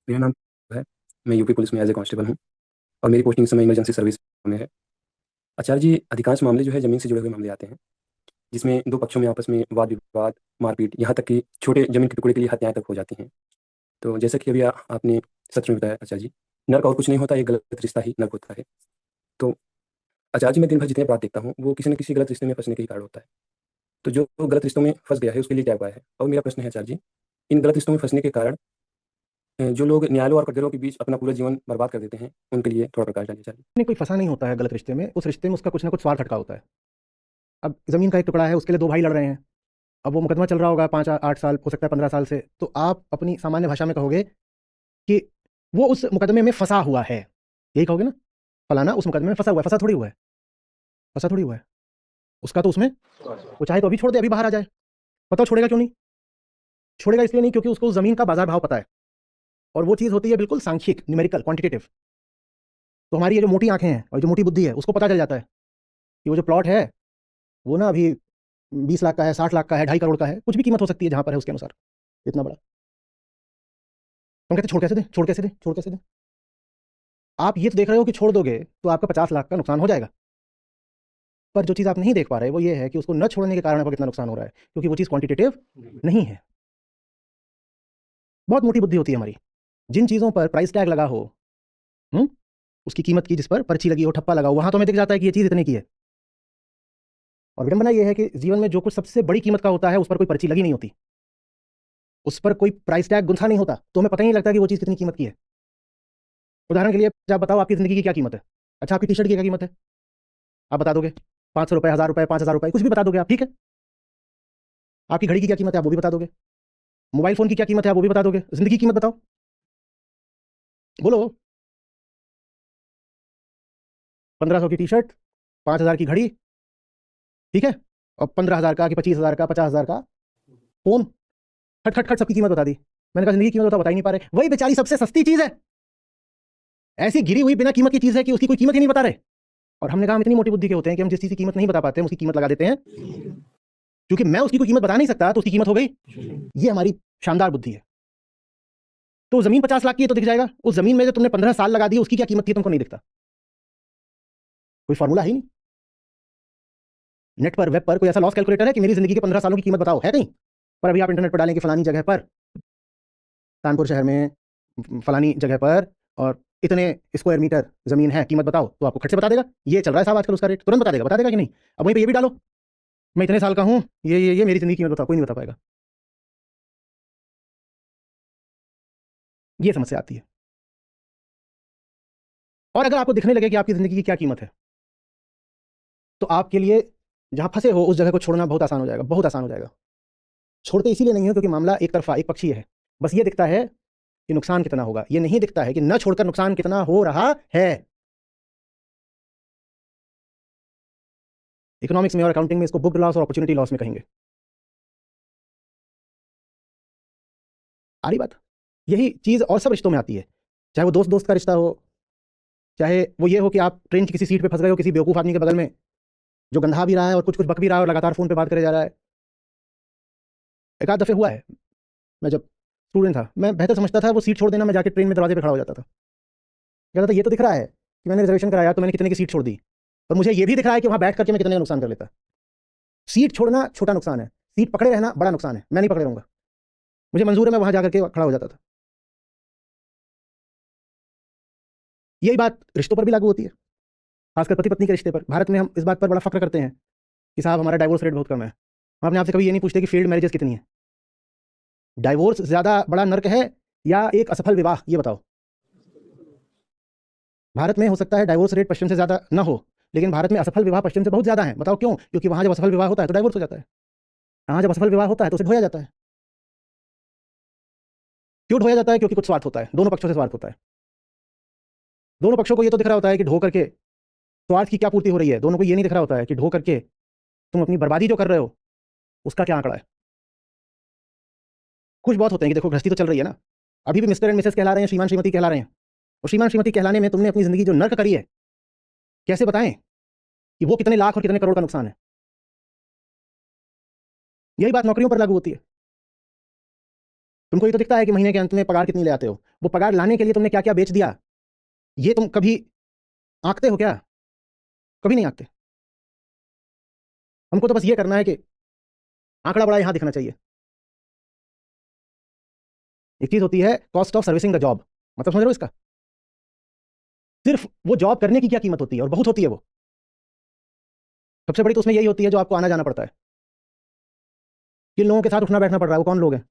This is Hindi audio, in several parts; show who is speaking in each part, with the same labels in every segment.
Speaker 1: मेरा नाम है। मैं यूपी पुलिस में एज ए कांस्टेबल हूँ और मेरी पोस्टिंग इस समय इमरजेंसी सर्विस में है। आचार्य जी, अधिकांश मामले जो है ज़मीन से जुड़े हुए मामले आते हैं, जिसमें दो पक्षों में आपस में वाद विवाद, मारपीट, यहाँ तक कि छोटे ज़मीन के टुकड़े के लिए हत्याएँ तक हो जाती हैं। तो जैसा कि अभी आपने सत्र में बताया आचार्य जी, नर्क और कुछ नहीं होता, ये गलत रिश्ता ही नर्क होता है। तो आचार्य जी, मैं दिन भर जितने अपराध देखता हूँ, वो किसी न किसी गलत रिश्ते में फँसने के ही कारण होता है। तो जो गलत रिश्तों में फँस गया है, उसके लिए क्या उपाय है? और मेरा प्रश्न है आचार्य जी, इन गलत रिश्तों में फँसने के कारण जो लोग न्यायालयों और कठघरों के बीच अपना पूरा जीवन बर्बाद कर देते हैं, उनके लिए थोड़ा प्रकाश डालिए आचार्य जी।
Speaker 2: नहीं, कोई फंसा नहीं होता है गलत रिश्ते में। उस रिश्ते में उसका कुछ ना कुछ स्वार्थ अटका होता है। अब जमीन का एक टुकड़ा है, उसके लिए दो भाई लड़ रहे हैं। अब वो मुकदमा चल रहा होगा 5-8 साल, हो सकता है 15 साल से। तो आप अपनी सामान्य भाषा में कहोगे कि वो उस मुकदमे में फंसा हुआ है, यही कहोगे ना। फलाना उस मुकदमे में फंसा हुआ है। फंसा थोड़ी हुआ है, फंसा थोड़ी हुआ है। उसका तो उसमें, वो चाहे तो अभी छोड़ दे, अभी बाहर आ जाए। बताओ छोड़ेगा क्यों नहीं? छोड़ेगा इसलिए नहीं क्योंकि उसको उस जमीन का बाजार भाव पता है। और वो चीज़ होती है बिल्कुल सांख्यिक, न्यूमेरिकल, क्वांटिटेटिव। तो हमारी ये जो मोटी आंखें हैं और जो मोटी बुद्धि है, उसको पता चल जाता है कि वो जो प्लॉट है वो ना अभी 20 लाख का है, 60 लाख का है, 2.5 करोड़ का है, कुछ भी कीमत हो सकती है जहां पर है उसके अनुसार, इतना बड़ा। हम कहते छोड़ कैसे दें, छोड़ कैसे दें, छोड़ कैसे दें। आप ये तो देख रहे हो कि छोड़ दोगे तो आपका 50 लाख का नुकसान हो जाएगा। पर जो चीज़ आप नहीं देख पा रहे वो ये है कि उसको न छोड़ने के कारण आपको कितना नुकसान हो रहा है, क्योंकि वो चीज़ क्वांटिटेटिव नहीं है। बहुत मोटी बुद्धि होती है हमारी। जिन चीज़ों पर प्राइस टैग लगा हो, हम्म, उसकी कीमत की, जिस पर पर्ची लगी हो, ठप्पा लगा हो, वहां तो हमें दिख जाता है कि ये चीज़ इतने की है। और विडंबना ये है कि जीवन में जो कुछ सबसे बड़ी कीमत का होता है उस पर कोई पर्ची लगी नहीं होती, उस पर कोई प्राइस टैग गुंथा नहीं होता, तो हमें पता ही नहीं लगता कि वो चीज़ कितनी कीमत की है। उदाहरण के लिए आप बताओ आपकी ज़िंदगी की क्या कीमत है। अच्छा, आपकी टी शर्ट की क्या कीमत है? आप बता दोगे। 500 रुपये, 1000 रुपये, 5000 रुपये, कुछ भी बता दोगे आप, ठीक है। आपकी घड़ी की क्या कीमत है, आप वो भी बता दोगे। मोबाइल फोन की क्या कीमत है, आप वो भी बता दोगे। जिंदगी की कीमत बताओ, बोलो। 1500 की टी शर्ट, 5000 की घड़ी, ठीक है। और 15,000 का कि 25,000 का, 50,000 का फोन, खट खट खट सबकी कीमत बता दी। मैंने कहा जिंदगी की कीमत बता ही नहीं पा रहे। वही बेचारी सबसे सस्ती चीज है, ऐसी गिरी हुई बिना कीमत की चीज है कि उसकी कोई कीमत ही नहीं बता रहे। और हमने कहा हम इतनी मोटी बुद्धि के होते हैं कि हम जिस चीज की कीमत नहीं बता पाते हम उसकी कीमत लगा देते हैं, क्योंकि मैं उसकी कोई कीमत बता नहीं सकता तो उसकी कीमत हो गई। ये हमारी शानदार बुद्धि है। तो जमीन 50 लाख की है तो दिख जाएगा, उस जमीन में जो तुमने 15 साल लगा दी उसकी क्या कीमत थी तुमको नहीं दिखता। कोई फॉर्मूला ही नहीं। नेट पर, वेब पर कोई ऐसा लॉस कैलकुलेटर है कि मेरी जिंदगी के 15 सालों की कीमत बताओ? है कहीं पर? अभी आप इंटरनेट पर डालें कि फलानी जगह पर, कानपुर शहर में फलानी जगह पर, और इतने स्क्वायर मीटर जमीन है, कीमत बताओ, तो आपको खट से बता देगा। ये चल रहा है साहब आजकल, उसका रेट तुरंत बता देगा। बता देगा कि नहीं? अब वहीं पे ये भी डालो, मैं इतने साल का हूं, ये मेरी जिंदगी की कीमत बताओ, कोई नहीं बता पाएगा। ये समस्या आती है। और अगर आपको दिखने लगे कि आपकी जिंदगी की क्या कीमत है, तो आपके लिए जहां फंसे हो उस जगह को छोड़ना बहुत आसान हो जाएगा, बहुत आसान हो जाएगा। छोड़ते इसीलिए नहीं हो क्योंकि मामला एक तरफा, एक पक्षीय है। बस ये दिखता है कि नुकसान कितना होगा, ये नहीं दिखता है कि न छोड़कर नुकसान कितना हो रहा है। इकोनॉमिक्स में और अकाउंटिंग में इसको बुक लॉस और अपॉर्चुनिटी लॉस में कहेंगे। आ रही बात? यही चीज और सब रिश्तों में आती है, चाहे वो दोस्त दोस्त का रिश्ता हो, चाहे वो ये हो कि आप ट्रेन की किसी सीट पे फंस गए हो किसी बेवकूफ आदमी के बगल में, जो गंधा भी रहा है और कुछ कुछ बक भी रहा है और लगातार फोन पे बात करे जा रहा है। एक आध दफे हुआ है, मैं जब स्टूडेंट था, मैं बेहतर समझता था वो सीट छोड़ देना, मैं जाके ट्रेन में दरवाजे पे खड़ा हो जाता था। कहता था ये तो दिख रहा है कि मैंने रिजर्वेशन कराया तो मैंने कितने की सीट छोड़ दी, और मुझे ये भी दिख रहा है कि वहां बैठ करके मैं कितने का नुकसान कर लेता। सीट छोड़ना छोटा नुकसान है, सीट पकड़े रहना बड़ा नुकसान है। मैं नहीं पकड़े रहूंगा, मुझे मंजूर है, मैं वहां जाकर के खड़ा हो जाता था। यही बात रिश्तों पर भी लागू होती है, खासकर पति पत्नी के रिश्ते पर। भारत में हम इस बात पर बड़ा फक्र करते हैं कि साहब हमारा डाइवोर्स रेट बहुत कम है। हम अपने आपसे कभी ये नहीं पूछते कि फील्ड मैरिजेस कितनी है। डाइवोर्स ज्यादा बड़ा नर्क है या एक असफल विवाह, ये बताओ। भारत में हो सकता है डाइवोर्स रेट पश्चिम से ज्यादा ना हो, लेकिन भारत में असफल विवाह पश्चिम से बहुत ज्यादा है। बताओ क्यों? क्योंकि वहां जब असफल विवाह होता है तो डाइवोर्स हो जाता है, यहाँ जब असफल विवाह होता है तो उसे ढोया जाता है। क्यों ढोया जाता है? क्योंकि कुछ स्वार्थ होता है, दोनों पक्षों से स्वार्थ होता है। दोनों पक्षों को ये तो दिख रहा होता है कि ढो करके स्वार्थ की क्या पूर्ति हो रही है, दोनों को ये नहीं दिख रहा होता है कि ढो करके तुम अपनी बर्बादी जो कर रहे हो उसका क्या आंकड़ा है। खुश बहुत होते हैं कि देखो गृहस्थी तो चल रही है ना, अभी भी मिस्टर एंड मिसेस कहला रहे हैं, श्रीमान श्रीमती कहला रहे हैं। और श्रीमान श्रीमती कहलाने में तुमने अपनी जिंदगी जो नर्क करी है, कैसे बताएं कि वो कितने लाख और कितने करोड़ का नुकसान है। यही बात नौकरियों पर लागू होती है। तुमको ये तो दिखता है कि महीने के अंत में पगार कितनी ले आते हो, वो पगार लाने के लिए तुमने क्या क्या बेच दिया, ये तुम कभी आंकते हो क्या? कभी नहीं आंकते। हमको तो बस ये करना है कि आंकड़ा बड़ा यहां दिखना चाहिए। एक चीज होती है cost of servicing the job, मतलब समझ रहे हो इसका? सिर्फ वो जॉब करने की क्या कीमत होती है, और बहुत होती है वो। सबसे बड़ी तो उसमें यही होती है जो आपको आना जाना पड़ता है। किन लोगों के साथ उठना बैठना पड़ रहा है, वो कौन लोग हैं,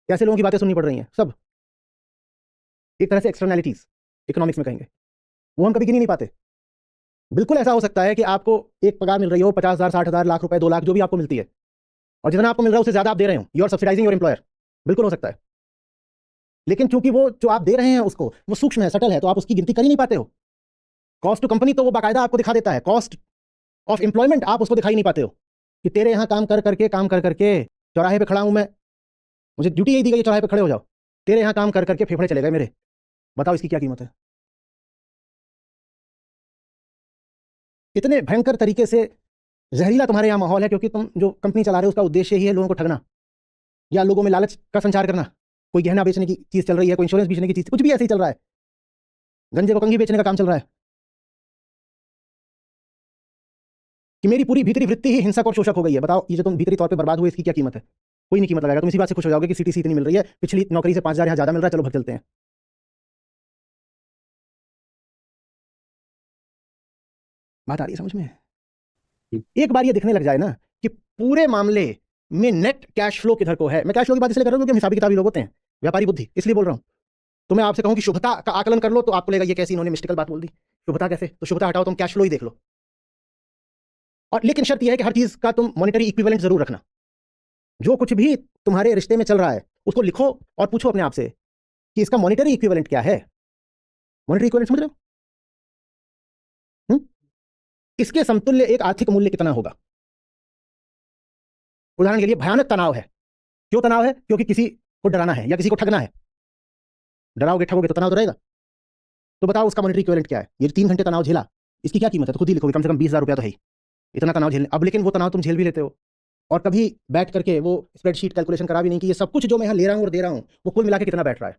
Speaker 2: कैसे लोगों की बातें सुननी पड़ रही हैं, सब एक तरह से एक्सटर्नैलिटीज इकोनॉमिक्स में कहेंगे, वो हम कभी गिन ही नहीं पाते। बिल्कुल ऐसा हो सकता है कि आपको एक पगार मिल रही हो 50,000, 60,000, लाख रुपए, 2 लाख, जो भी आपको मिलती है, और जितना आपको मिल रहा है उससे ज्यादा आप दे रहे हो, you are subsidising your employer. बिल्कुल हो सकता है। लेकिन चूंकि वो जो आप दे रहे हैं उसको, वो सूक्ष्म है, सटल है, तो आप उसकी गिनती कर ही नहीं पाते हो। कॉस्ट टू कंपनी तो वो बाकायदा आपको दिखा देता है, कॉस्ट ऑफ एम्प्लॉयमेंट आप उसको दिखाई नहीं पाते हो कि तेरे यहाँ काम कर करके चौराहे पे खड़ा हूं मैं, मुझे ड्यूटी यही दी गई, चौराहे पे खड़े हो जाओ, तेरे यहाँ काम कर करके फेफड़े चले गए मेरे, बताओ इसकी क्या कीमत है। इतने भयंकर तरीके से जहरीला तुम्हारे यहाँ माहौल है, क्योंकि तुम जो कंपनी चला रहे हो उसका उद्देश्य ही है लोगों को ठगना, या लोगों में लालच का संचार करना। कोई गहना बेचने की चीज चल रही है, कोई इंश्योरेंस बेचने की चीज, कुछ भी ऐसे ही चल रहा है, गंजे को कंघी बेचने का काम चल रहा है, कि मेरी पूरी भीतरी वृत्ति ही हिंसक और शोषक हो गई है। बताओ ये जो तुम भीतरी तौर पे बर्बाद हुए, इसकी क्या कीमत है? कोई नहीं कीमत लगाएगा। तुम इसी बात से खुश हो जाओगे कि सीटीसी इतनी मिल रही है, पिछली नौकरी से 5,000 यहाँ ज्यादा मिल रहा है, चलो भग चलते हैं। बात आ रही है समझ में? एक बार ये दिखने लग जाए ना कि पूरे मामले में नेट कैश फ्लो किधर को है। मैं कैश फ्लो की बात इसलिए कर रहा हूँ क्योंकि हम हिसाबी किताबी लोग होते हैं, व्यापारी बुद्धि, इसलिए बोल रहा हूँ। तो मैं आपसे कहूँ कि शुभता का आकलन कर लो, तो आपको लगेगा ये कैसी इन्होंने मिस्टिकल बात बोल दी, शुभता कैसे? तो शुभता हटाओ, तुम कैश फ्लो ही देख लो। और लेकिन शर्त यह है कि हर चीज का तुम मॉनेटरी इक्विवेलेंट जरूर रखना। जो कुछ भी तुम्हारे रिश्ते में चल रहा है उसको लिखो और पूछो अपने आप से कि इसका मॉनेटरी इक्विवेलेंट क्या है। मॉनेटरी इक्विवेलेंट समझ रहे हो? हम्म? इसके समतुल्य एक आर्थिक मूल्य कितना होगा? उदाहरण के लिए भयानक तनाव है। क्यों तनाव है? क्योंकि किसी को डराना है या किसी को ठगना है। डराओगे ठगोगे तो तनाव तो रहेगा। तो बताओ उसका मॉनेटरी इक्विवेलेंट क्या है? ये 3 घंटे तनाव झेला, इसकी क्या कीमत है? तो खुद ही लिखोगे, कम से कम 20,000 रुपया तो है ही, इतना तनाव झेलने। अब लेकिन वो तनाव तुम झेल भी लेते हो, और कभी बैठ करके वो स्प्रेडशीट कैलकुलेशन करा भी नहीं कि ये सब कुछ जो मैं यहाँ ले रहा हूँ और दे रहा हूँ वो कुल मिला के कितना बैठ रहा है।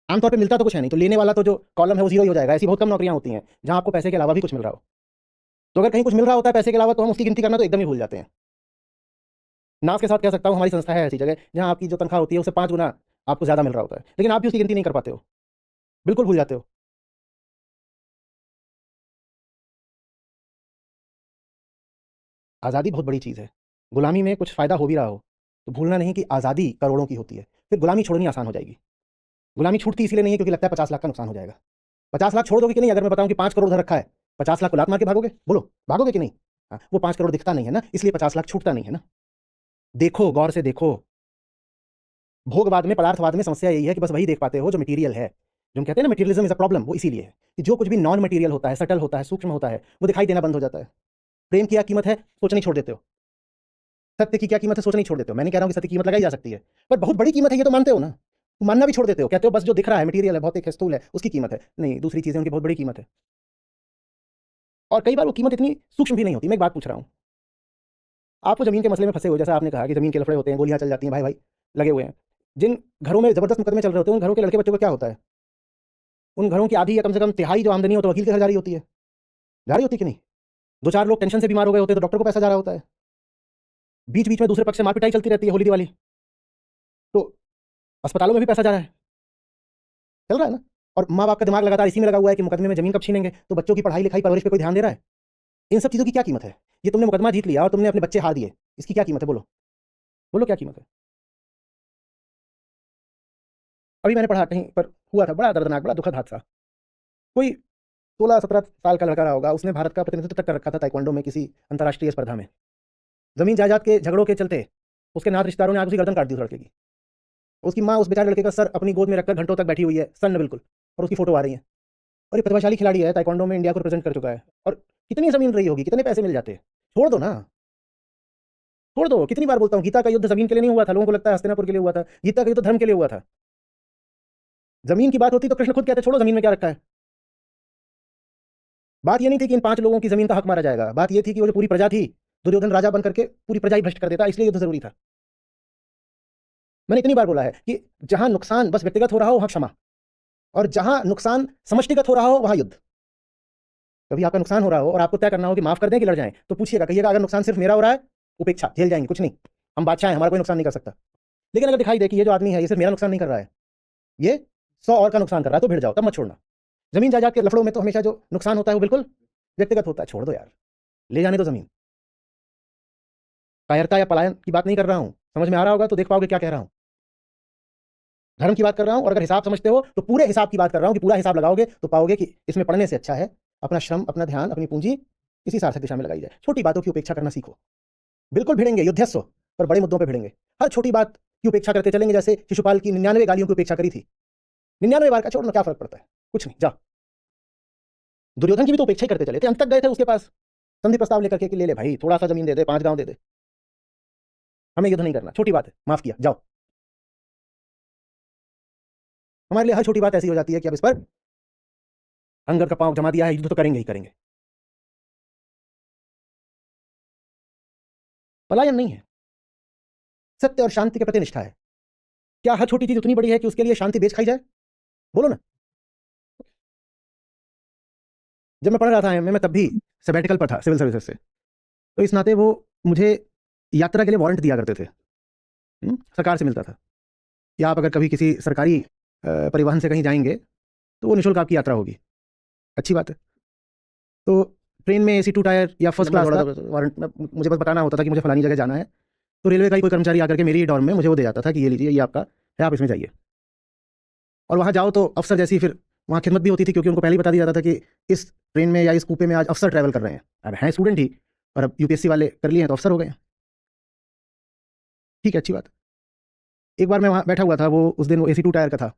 Speaker 2: आमतौर पे मिलता तो कुछ है नहीं, तो लेने वाला तो जो कॉलम है वो जीरो ही हो जाएगा। ऐसी बहुत कम नौकरियां होती हैं जहां आपको पैसे के अलावा भी कुछ मिल रहा हो। तो अगर कहीं कुछ मिल रहा होता है पैसे के अलावा, तो हम उसकी गिनती करना तो एकदम ही भूल जाते हैं। नाज के साथ कह सकता हूँ हमारी संस्था है ऐसी जगह जहां आपकी जो तनख्वाह होती है उससे 5 गुना आपको ज्यादा मिल रहा होता है, लेकिन आप भी उसकी गिनती नहीं कर पाते हो, बिल्कुल भूल जाते हो। आज़ादी बहुत बड़ी चीज़ है। गुलामी में कुछ फ़ायदा हो भी रहा हो तो भूलना नहीं कि आज़ादी करोड़ों की होती है, फिर गुलामी छोड़नी आसान हो जाएगी। गुलामी छूटती इसलिए नहीं है क्योंकि लगता है 50 लाख का नुकसान हो जाएगा। 50 लाख छोड़ दोगे कि नहीं? अगर मैं बताऊं कि 5 करोड़ उधर रखा है, 50 लाख को लात मार के भागोगे? बोलो भागोगे कि नहीं? हाँ, वो 5 करोड़ दिखता नहीं है ना, इसलिए 50 लाख छूटता नहीं है ना। देखो, गौर से देखो। भोगवाद में, पदार्थवाद में समस्या यही है कि बस वही देख पाते हो जो मटेरियल है। जो हम कहते हैं ना मटेरियलिज्म इज अ प्रॉब्लम, वो इसीलिए है कि जो कुछ भी नॉन मटेरियल होता है, सटल होता है, सूक्ष्म होता है, वो दिखाई देना बंद हो जाता है। प्रेम की क्या कीमत है सोचनी छोड़ देते हो। सत्य की क्या कीमत है सोचनी छोड़ देते हो। मैं नहीं कह रहा हूं कि सत्य की कीमत लगाई जा सकती है, पर बहुत बड़ी कीमत है ये तो मानते हो ना। मानना भी छोड़ देते हो, कहते हो बस जो दिख रहा है मटेरियल है, भौतिक है, स्थूल है, उसकी कीमत है। नहीं, दूसरी चीजें उनकी बहुत बड़ी कीमत है, और कई बार वो कीमत इतनी सूक्ष्म भी नहीं होती। मैं एक बात पूछ रहा हूँ, आप वो जमीन के मसले में फंसे हो, जैसा आपने कहा कि जमीन के लफड़े होते हैं, गोलियां चल जाती हैं, भाई भाई लगे हुए हैं। जिन घरों में जबरदस्त मुकदमे चल रहे होते हैं उन घरों के लड़के बच्चों का क्या होता है? उन घरों की आधी या कम से कम तिहाई जो आमदनी हो तो वकील के घर जा रही होती है। जा रही होती कि नहीं? 2-4 लोग टेंशन से बीमार हो गए होते हैं तो डॉक्टर को पैसा जा रहा होता है। बीच बीच में दूसरे पक्ष से मार पिटाई चलती रहती है होली दिवाली, तो अस्पतालों में भी पैसा जा रहा है, चल रहा है ना। और माँ बाप का दिमाग लगातार इसी में लगा हुआ है कि मुकदमे में जमीन कब छीनेंगे, तो बच्चों की पढ़ाई लिखाई परवरिश पे कोई ध्यान दे रहा है? इन सब चीज़ों की क्या कीमत है? ये तुमने मुकदमा जीत लिया और तुमने अपने बच्चे हार दिए, इसकी क्या कीमत है? बोलो बोलो, क्या कीमत है? अभी मैंने पढ़ा कहीं पर, हुआ था बड़ा दर्दनाक, बड़ा दुखद हादसा। कोई 16-17 साल का लड़का रहा होगा, उसने भारत का प्रतिनिधित्व तक कर रखा था ताइक्वांडो में किसी अंतर्राष्ट्रीय स्पर्धा में। जमीन जायदाद के झगड़ों के चलते उसके नात रिश्तेदारों ने आज उसकी गर्दन काट दी उस लड़के की। उसकी माँ उस बेचारे लड़के का सर अपनी गोद में रखकर घंटों तक बैठी हुई है, सन्न बिल्कुल, और उसकी फोटो आ रही है। और ये प्रतिभाशाली खिलाड़ी है, ताइक्वांडो में इंडिया को रिप्रेजेंट कर चुका है, और कितनी जमीन रही होगी, कितने पैसे मिल जाते। छोड़ दो ना, छोड़ दो। कितनी बार बोलता हूँ, गीता का युद्ध जमीन के लिए नहीं हुआ था, लोगों को लगता है हस्तिनापुर के लिए हुआ था। गीता का युद्ध धर्म के लिए हुआ था। जमीन की बात होती तो कृष्ण खुद कहते छोड़ो जमीन में क्या रखा है। बात ये नहीं थी कि इन 5 लोगों की जमीन का हक मारा जाएगा, बात ये थी कि वो जो पूरी प्रजा थी, दुर्योधन राजा बन करके पूरी प्रजा ही भ्रष्ट कर देता, इसलिए युद्ध जरूरी था। मैंने इतनी बार बोला है कि जहां नुकसान बस व्यक्तिगत हो रहा हो वहां क्षमा, और जहां नुकसान समष्टिगत हो रहा हो वहां युद्ध। कभी आपका नुकसान हो रहा हो और आपको तय करना हो कि माफ कर दें कि लड़ जाएं, तो पूछिएगा, कहिएगा अगर नुकसान सिर्फ मेरा हो रहा है, उपेक्षा, झेल जाएंगे, कुछ नहीं, हम बादशाह हैं, हमारा कोई नुकसान नहीं कर सकता। लेकिन अगर दिखाई दे कि ये जो आदमी है ये सिर्फ मेरा नुकसान नहीं कर रहा है, ये 100 और का नुकसान कर रहा है, तो भिड़ जाओ, तब मत छोड़ना। जमीन जायदाद के लफड़ों में तो हमेशा जो नुकसान होता है वो बिल्कुल व्यक्तिगत होता है, छोड़ दो यार, ले जाने दो जमीन। कायरता या पलायन की बात नहीं कर रहा हूं, समझ में आ रहा होगा तो देख पाओगे क्या कह रहा हूं। धर्म की बात कर रहा हूं, और अगर हिसाब समझते हो तो पूरे हिसाब की बात कर रहा हूं कि पूरा हिसाब लगाओगे तो पाओगे कि इसमें पढ़ने से अच्छा है अपना श्रम, अपना ध्यान, अपनी पूंजी किसी सार्थक दिशा में लगाई जाए। छोटी बातों की उपेक्षा करना सीखो। बिल्कुल भिड़ेंगे युद्धस्व, पर बड़े मुद्दों पर भिड़ेंगे। हर छोटी बात की उपेक्षा करते चलेंगे, जैसे शिशुपाल की 99 गालियों की उपेक्षा करी थी। 99 बार का छोड़ना क्या फर्क पड़ता है, कुछ नहीं, जा। दुर्योधन की भी तो उपेक्षा ही करते चले थे, अंत तक गए थे उसके पास संधि प्रस्ताव लेकर के कि ले ले भाई, थोड़ा सा जमीन दे दे, 5 गांव दे दे, हमें युद्ध नहीं करना, छोटी बात है, माफ किया, जाओ। हमारे लिए हर छोटी बात ऐसी हो जाती है कि अब इस पर अंगर का पांव जमा दिया है, युद्ध तो करेंगे ही करेंगे। पलायन नहीं है, सत्य और शांति के प्रति निष्ठा है। क्या हर छोटी चीज उतनी बड़ी है कि उसके लिए शांति बेच खाई जाए? बोलो ना। जब मैं पढ़ रहा था IIM में, मैं तब भी सबैटिकल पर था सिविल सर्विसेज से, तो इस नाते वो मुझे यात्रा के लिए वारंट दिया करते थे, सरकार से मिलता था कि आप अगर कभी किसी सरकारी परिवहन से कहीं जाएंगे तो वो निःशुल्क आपकी यात्रा होगी। अच्छी बात है। तो ट्रेन में AC 2 टायर या फर्स्ट क्लास था, वारंट मुझे बस बताना होता था कि मुझे फलानी जगह जाना है, तो रेलवे का ही कोई कर्मचारी आकर के मेरी डॉर्म में मुझे वो दे जाता था कि ये लीजिए, ये आपका है, आप इसमें जाइए। और वहाँ जाओ तो अफसर जैसी फिर वहाँ खिदमत भी होती थी, क्योंकि उनको पहले ही बता दिया जाता था कि इस ट्रेन में या इस कूपे में आज अफसर ट्रैवल कर रहे हैं। अब हैं स्टूडेंट ही, और अब UPSC वाले कर लिए हैं तो अफसर हो गए हैं। ठीक है, अच्छी बात। एक बार मैं वहाँ बैठा हुआ था, वो उस दिन वो AC 2 टायर का था।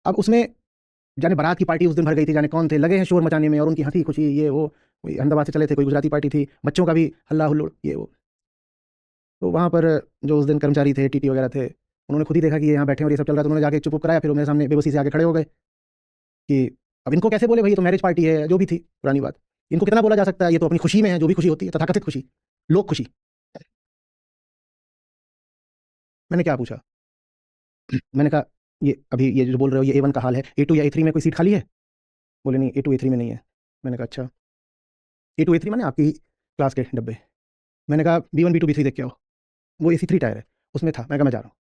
Speaker 2: अब उसमें जाने बारात की पार्टी उस दिन भर गई थी, जाने कौन थे लगे हैं शोर मचाने में, और उनकी हंसी खुशी, ये वो, कोई अहमदाबाद से चले थे, कोई गुजराती पार्टी थी, बच्चों का भी हल्ला हुल्लोड़, ये वो। तो वहाँ पर जो उस दिन कर्मचारी थे, TT वगैरह थे, उन्होंने खुद ही देखा कि ये यहाँ बैठे और ये सब चल रहा है, तो उन्होंने जाके चुप कराया, फिर वो मेरे सामने बेबसी से आके खड़े हो गए कि अब इनको कैसे बोले भाई, ये तो मैरिज पार्टी है, जो भी थी पुरानी बात, इनको कितना बोला जा सकता है, ये तो अपनी खुशी में है, जो भी खुशी होती है, तथाकथित खुशी, लोक खुशी। मैंने क्या पूछा? मैंने कहा ये अभी ये जो बोल रहे हो ये A1 का हाल है, A2 या A3 में कोई सीट खाली है? बोले नहीं, A2 A3 में नहीं है। मैंने कहा अच्छा, A2 A3 माने आपकी क्लास के डब्बे। मैंने कहा B1 B2 B3 देख के आओ। वो AC 3 टायर है, उसमें था। मैं कहा मैं जा रहा हूँ।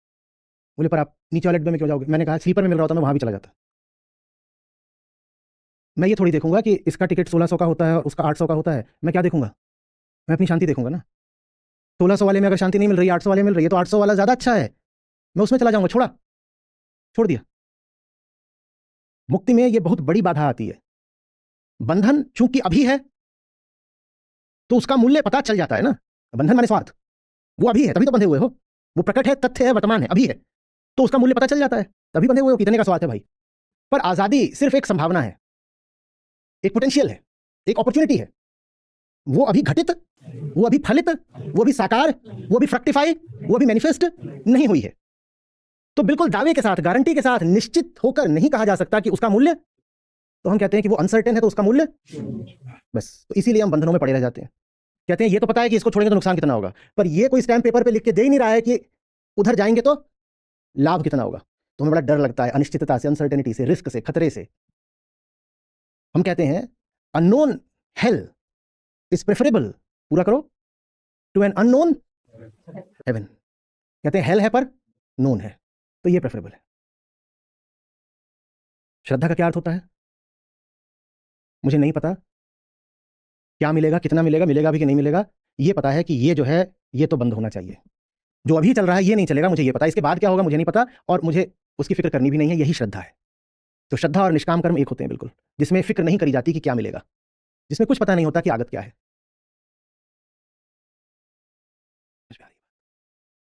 Speaker 2: बोले पर आप नीचे वाले डब्बे में क्यों जाओगे? मैंने कहा स्लीपर में मिल रहा होता मैं वहाँ भी चला जाता। मैं ये थोड़ी देखूंगा कि इसका टिकट 1600 का होता है और उसका 800 का होता है, मैं क्या देखूंगा? मैं अपनी शांति देखूंगा ना। 1600 वाले में अगर शांति नहीं मिल रही है, 800 वाले में मिल रही है, तो 800 वाला ज़्यादा अच्छा है, मैं उसमें चला जाऊंगा। छोड़ा, छोड़ दिया। मुक्ति में ये बहुत बड़ी बाधा आती है। बंधन चूंकि अभी है तो उसका मूल्य पता चल जाता है ना। बंधन माने स्वार्थ, वो अभी है तभी तो बंधे हुए हो, वो प्रकट है, तथ्य है, वर्तमान है, अभी है, तो उसका मूल्य पता चल जाता है, तभी बंधे हुए हो। कितने का स्वार्थ है भाई? पर आजादी सिर्फ एक संभावना है, एक पोटेंशियल है, एक अपॉर्चुनिटी है। वो अभी घटित, वो अभी फलित, वो अभी साकार, वो अभी फ्रक्टिफाई, वो अभी मैनिफेस्ट नहीं हुई है। तो बिल्कुल दावे के साथ, गारंटी के साथ, निश्चित होकर नहीं कहा जा सकता कि उसका मूल्य, तो हम कहते हैं कि वो अनसर्टेन है तो उसका मूल्य, बस। तो इसीलिए हम बंधनों में पड़े रह जाते हैं। कहते हैं ये तो पता है कि इसको छोड़ेंगे तो नुकसान कितना होगा, पर ये कोई स्टैम्प पेपर पे लिख के दे ही नहीं रहा है कि उधर जाएंगे तो लाभ कितना होगा। तो हमें बड़ा डर लगता है अनिश्चितता से, अनसर्टेनिटी से, रिस्क से, खतरे से। हम कहते हैं अननोन हेल इज प्रेफरेबल, पूरा करो, टू एन अननोन हेवन। कहते हैं हेल है पर नोन है, तो ये प्रेफरेबल है। श्रद्धा का क्या अर्थ होता है? मुझे नहीं पता क्या मिलेगा, कितना मिलेगा, मिलेगा भी कि नहीं मिलेगा, ये पता है कि ये जो है ये तो बंद होना चाहिए। जो अभी चल रहा है ये नहीं चलेगा, मुझे ये पता है। इसके बाद क्या होगा मुझे नहीं पता, और मुझे उसकी फिक्र करनी भी नहीं है। यही श्रद्धा है। तो श्रद्धा और निष्काम कर्म एक होते हैं बिल्कुल, जिसमें फिक्र नहीं करी जाती कि क्या मिलेगा, जिसमें कुछ पता नहीं होता कि आगत क्या है।